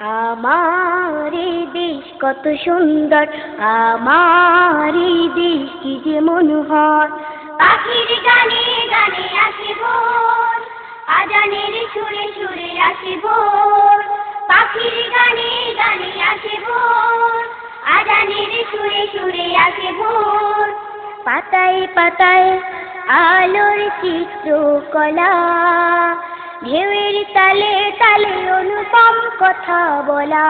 আমার এই দেশ কত সুন্দর, আমার এই দেশ কি যে মনোহর। পাখির গানে গানে আসে ভোর, আজানের সুরে সুরে আসে ভোর। পাখির গানে গানে আসে ভোর, আজানের সুরে সুরে আসে ভোর। পাতায় পাতায় আলোর চিত্রকলা, ঢেউয়ের তালে তালে অনুপম কথা বলা।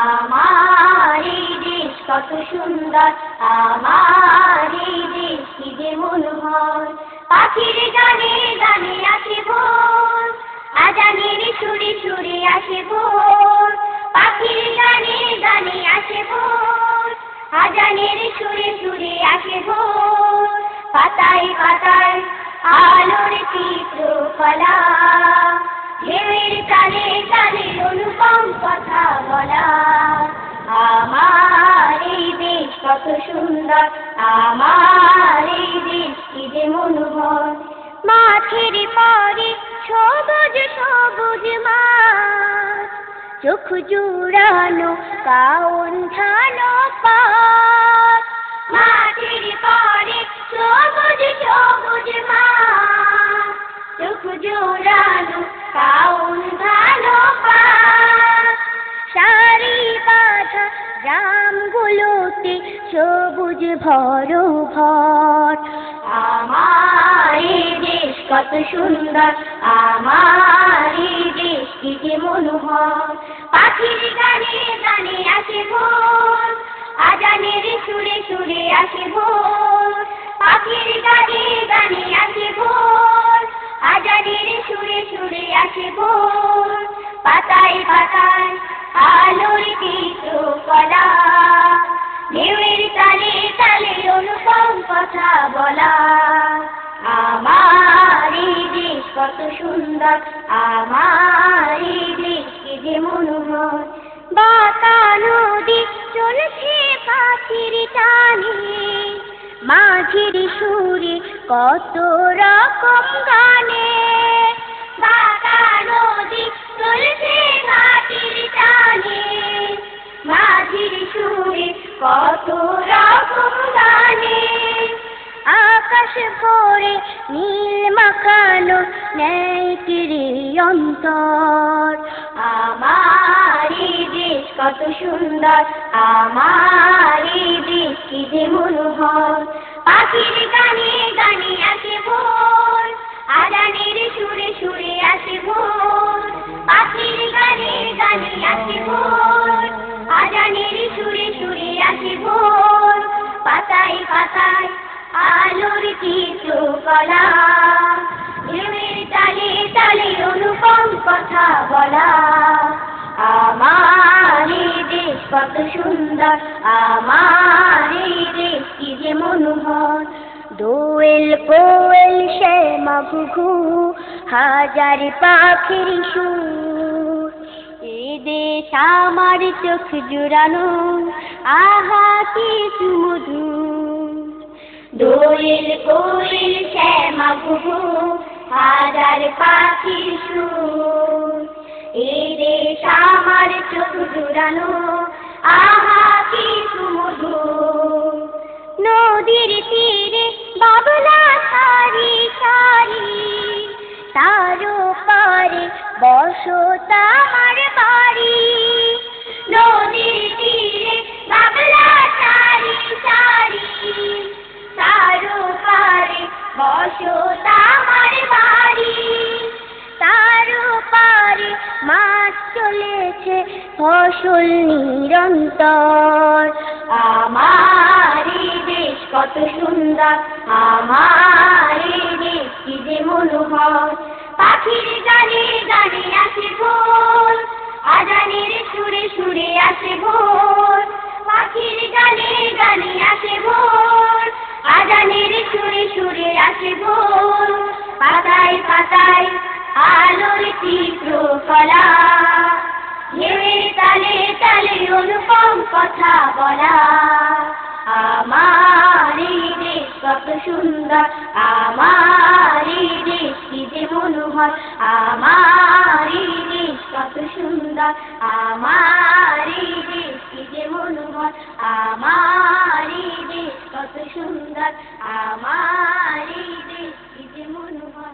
আমার এই দেশ কত সুন্দর, আমার এই দেশ কি যে মনোহর। পাখির গানে গানে আসে ভোর, আজানের সুরে সুরে আসে ভোর। পাখির গানে গানে আসে ভোর, আজানের সুরে সুরে আসে ভোর। পাতায় পাতায় আলোর চিত্রকলা, ঢেউয়ের তালে তালে অনুপম কথা বলা। আমার এই দেশ কত সুন্দর, আমার এই দেশ কি যে মনোহর। মাঠের পরে সবুজ সবুজ মাঠ, চোখ জুড়ানো কাউন ধানো পাত। মাঠের পরে সবুজ সবুজ মাঠ, চোখ জোড়ানো কাউন ধানো পাত। সারি বাঁধা গ্রামগুলোতে সবুজ ভরভর। আমার এই দেশ কত সুন্দর, আমার এই দেশ কি যে মনোহর। পাখির গানে গানে আসে ভোর, আজানের সুরে সুরে আসে ভোর। পাখির গানে গানে আসে ভোর, আজানের সুরে সুরে আসে ভোর। পাতায় পাতায় আলোর চিত্রকলা, ঢেউয়ের তালে তালে অনুপম কথা বলা। আমার এই দেশ কত সুন্দর, আমার এই দেশ কি যে মনোহর। বাঁকা নদী চলছে পাখির টানে, মাঝির সুরে কত রকম গানে। বাঁকা নদী চলছে পাখির টানে, মাঝির সুরে কত রকম গানে। আকাশ ভরে নীল মাখানো নেই কিরে অন্তর। আমার এই দেশ কত সুন্দর, আমার এই দেশ কি যে মনোহর। পাখির গানে গানে আসে ভোর, আজানের সুরে সুরে আসে ভোর। পাখির গানে গানে আসে ভোর, আজানের সুরে সুরে আসে ভোর। পাতায় পাতায় আলোর চিত্রকলা, ঢেউয়ের তালে তালে অনুপম কথা বলা। আমার এই দেশ কত সুন্দর, আমার এই দেশ কি যে মনোহর। দোয়েল কোয়েল শ্যামা ঘুঘু, হাজার পাখির সুর। এ দেশ আমার চোখ জুড়ানো, আহা কি সুমধুর। দোয়েল কোয়েল শ্যামা ঘুঘু, হাজার পাখির সুর। এই দেশ আমার চোখ জুড়ানো, আহা কি সুমধুর। নদীর তীরে বাবলা সারি সারি, তারও পারে বসত আমার বাড়ি। নদীর তীরে বাবলা সারি সারি, তারও পারে বসত আমার বাড়ি। তারও পারে মাছ চলেছে ফসল নিরন্তর। আমার এই দেশ কত সুন্দর, আমার এই দেশ কি যে মনোহর। পাখির গানে গানে আসে ভোর, আজানের সুরে সুরে আসে ভোর। পাখির গানে গানে আসে ভোর, আজানের সুরে সুরে আসে ভোর। পাতায় পাতায় আলোর চিত্রকলা, ঢেউয়ের তালে তালে অনুপম কথা বলা। আমার এই দেশ কত সুন্দর, আমার এই দেশ কি যে মনোহর। আমার এই দেশ কত সুন্দর। সুন্দর আমার এই দেশ কি যে মনোহর আমার এই দেশ কত সুন্দর আমার এই দেশ কি যে মনোহর